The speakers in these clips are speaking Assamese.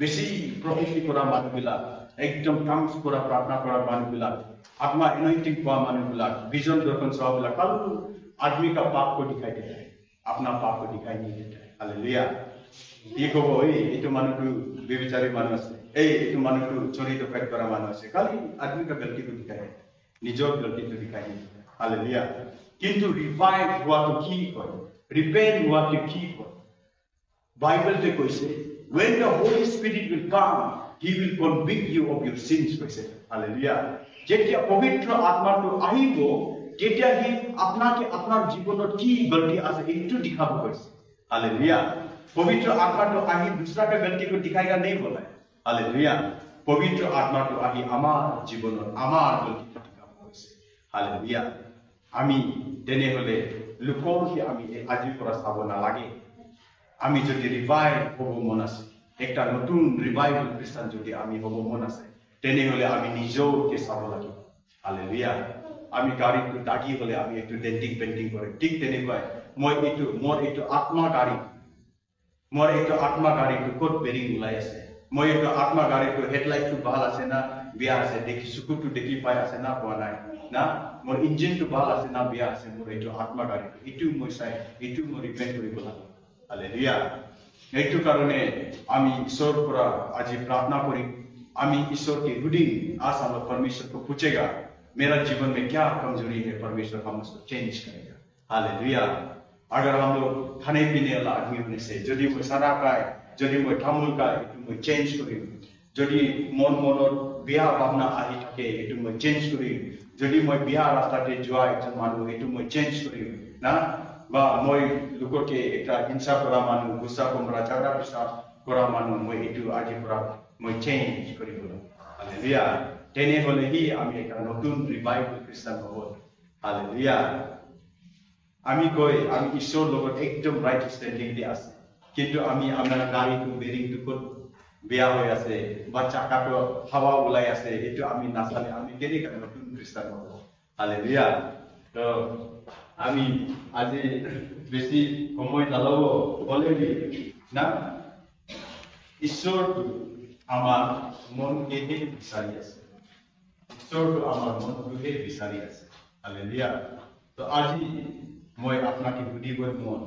বেছি প্ৰফেসি কৰা মানুহবিলাক একদম কামছ কৰা প্ৰাৰ্থনা কৰা মানুহবিলাক आत्मा एनॉइंटिंग पा মানুহবিলাক विजन दर्शन সববিলাক কাল आदमी का पाप को दिखाई देता है अपना पाप को दिखाई नहीं देता है हालेलुया ये कब ओए इतो মানুহটো बेविचारी মানুহ আছে इतो মানুহটো चोरी डकैत কৰা মানুহ আছে खाली आदमी का गलती को दिखाई देता है নিজৰ गलती को दिखाई नहीं देता हालेलुया किंतु रिवाइव हुआ तो की कय रिपेंट हुआ तो की कय बाइबल ते কৈছে when the holy spirit will come he will convict you of your sins কৈছে हालेलुया যেতিয়া পবিত্ৰ আত্মাটো আহিব তেতিয়া হি আপোনাকে আপোনাৰ জীৱনত কি গলতি আছে এইটো দেখাব কৈছে हालेलुया পবিত্ৰ আত্মাটো আহি দুসৰাকে গলতিটো দেখাইগা নাই বলে हालेलुया পবিত্ৰ আত্মাটো আহি আমাৰ জীৱনত আমাৰ গলতিটো দেখাব কৈছে हालेलुया আমি তেনে হলে লোকৰহি আমি আজিৰ পৰা চাব নালাগে আমি যদি রিভাইভ হব মন আছে একটা নতুন রিভাইভাল খ্রিস্টান যদি আমি হব মন আছে তেনে হলে আমি নিজকে চাব লাগিব হালেলুয়া আমি গাড়ীটো দাগি হলে আমি একটু ডেন্টিং পেইন্টিং কৰে ঠিক তেনেকৈ মোৰ এইটো আত্মা গাড়ীটো কোট বেৰিং ওলাই আছে মই এইটো আত্মা গাড়ীটো হেডলাইটটো ভাল আছে না বিয়া আছে দেখি চকুটো দেখি পাই আছে না পোৱা নাই না মোৰ ইঞ্জিনটো ভাল আছে না বিয়া আছে মোৰ এইটো আত্মা গাড়ীটো এইটো মই চাই এইটো মই ৰিপেয়াৰ কৰিব লাগিব हालेलुया এইটো কাৰণে আমি ईश्वर পৰা আজি प्रार्थना করি আমি ईश्वर के हुडी आज हम परमेश्वर को पूछेगा मेरा जीवन में क्या कमजोरी है परमेश्वर हम उसको चेंज करेगा हालेलुया अगर हम लोग खाने पीने वाला आदमी होने से यदि मैं सारा खाए यदि मैं थामुल खाए तो मैं चेंज करिम यदि मन बिया भावना आহি থাকে এটো মই চেঞ্জ করিম যদি মই বিয়া রাস্তাতে যোৱা একজন মানুহ এটো মই চেঞ্জ কৰিম না বা মই লোককে একটা হিংসা কৰা মানুহ গুছা কমৰা ঝগড়া পেশা কৰা মানুহ মই এটো আজি পৰা মই চেঞ্জ কৰিব হালেলুয়া তেনে হলে হি আমি একটা নতুন ৰিভাইভাল খ্ৰিস্টান হব হালেলুয়া আমি কই আমি ঈশ্বৰ লগত একদম ৰাইট স্ট্যান্ডিং দি আছে কিন্তু আমি আমাৰ গাড়ীটো বেৰিংটো কত বেয়া হৈ আছে বা চাকাটো হাওয়া ওলাই আছে এটো আমি নাচালে আমি কেনেকৈ নতুন খ্রিস্টান হব হালেলুয়া তো আমি আজি বেশি সময় নালাব অলরেডি না ঈশ্বরটো আমার মনকে বিচারি আছে ঈশ্বরটো আমার মনকে বিচারি আছে হালেলুয়া তো আজি মই আপনাকে সুধিবই মন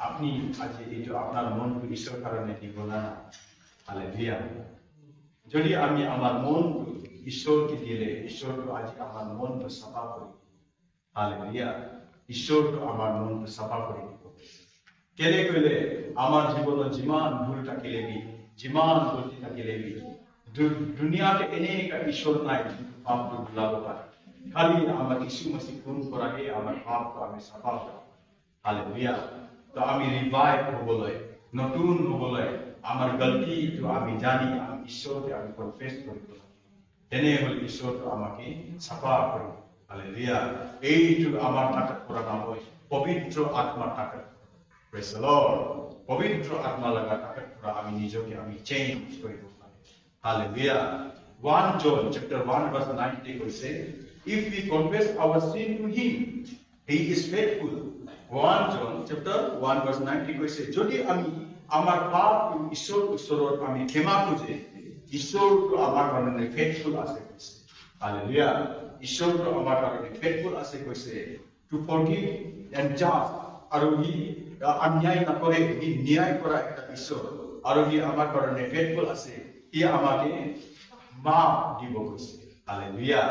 আপনি আজি এইটো আপনার মনটো ঈশ্বর কারণে দিব না হালেলুয়া যদি আমি আমার মনটো ঈশ্বরকে দিলে ঈশ্বরটো আজি আমার মনটো সাফা করি হালেলুয়া ঈশ্বরটো আমার মনটো সাফা কৰি দিব কেলে কইলে আমার জীবনত যিমান ভুল থাকিলেবি যিমান গলতি থাকিলেবি দুনিয়াতে এনেকা ঈশ্বর নাই পাপটো ভুলাব পাৰে খালি আমাৰ যীশু মসিহ কোন কৰাহে আমাৰ পাপটো আমি সাফা কৰো হালেলুয়া তো আমি ৰিভাইভ হবলৈ নতুন হবলৈ আমাৰ গলতিটো আমি জানি আমি ঈশ্বৰকে আমি কনফেস কৰিব তেনে হলে ঈশ্বৰটো আমাকে সাফা কৰিব हालेलुया এইটো আমার টাকা পুরা নাম হয় পবিত্র আত্মা টাকা প্রেজ দ্য লর্ড পবিত্র আত্মা লাগা টাকা পুরা আমি নিজকে আমি চেঞ্জ করিব हालेलुया 1 John chapter 1 verse 90 কৈছে if we confess our sin to him he is faithful 1 John chapter 1 verse 90 কৈছে যদি আমি আমার পাপ ঈশ্বরের আমি ক্ষমা খুঁজে ঈশ্বরটো আমার কারণে ফেথফুল আছে কৈছে हालेलुया ঈশ্বরটো আমাৰ কাৰণে ফেথফুল আছে কৈছে টু ফৰগিভ এণ্ড জাস্ট আৰু হি অন্যায় নকৰে হি ন্যায় কৰা এটা ঈশ্বৰ আৰু হি আমাৰ কাৰণে ফেথফুল আছে হি আমাকে মাফ দিব কৈছে হালেলুয়া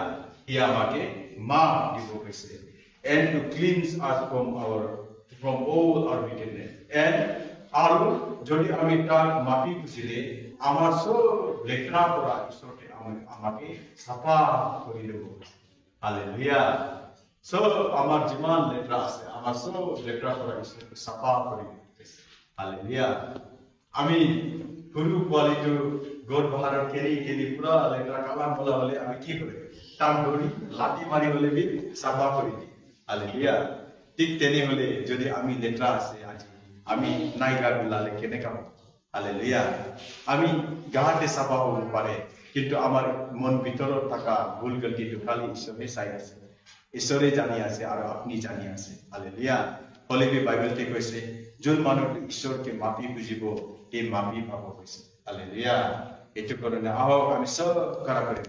হি আমাকে মাফ দিব কৈছে and to cleanse us from all our wickedness and আৰু যদি আমি তাক মাফি খুজিলে আমাৰ সব লেতেৰা পৰা ঈশ্বৰে আমাকে সাফা কৰি দিব हालेलुया সব আমাৰ জীবন লেটৰা আছে আমাৰ সব লেটৰা পৰা ঈশ্বৰকে সাফা কৰি দিছে হালেলুয়া আমি সৰু পোৱালিটো গড বাহাৰৰ কেনি পুৰা লেটৰা কালা বলা হলে আমি কি কৰে তাক ধৰি লাঠি মাৰি হলে বি সাফা কৰি দি হালেলুয়া ঠিক তেনে হলে যদি আমি লেটরা আছে আজি আমি নাইগা বিলালে কেনেকা হালেলুয়া আমি গাতে সাফা হব পাৰে কিন্তু আমাৰ মন ভিতৰত থাকা ভুল গলতিটো খালি ঈশ্বৰে চাই আছে ঈশ্বৰে জানি আছে আৰু আপনি জানি আছে হালেলুয়া হলেবি বাইবেলতে কৈছে যোন মানুহ ঈশ্বৰকে মাফি বুজিব এই মাফি পাব কৈছে হালেলুয়া এইটো কাৰণে আহক আমি চব কৰা কৰিম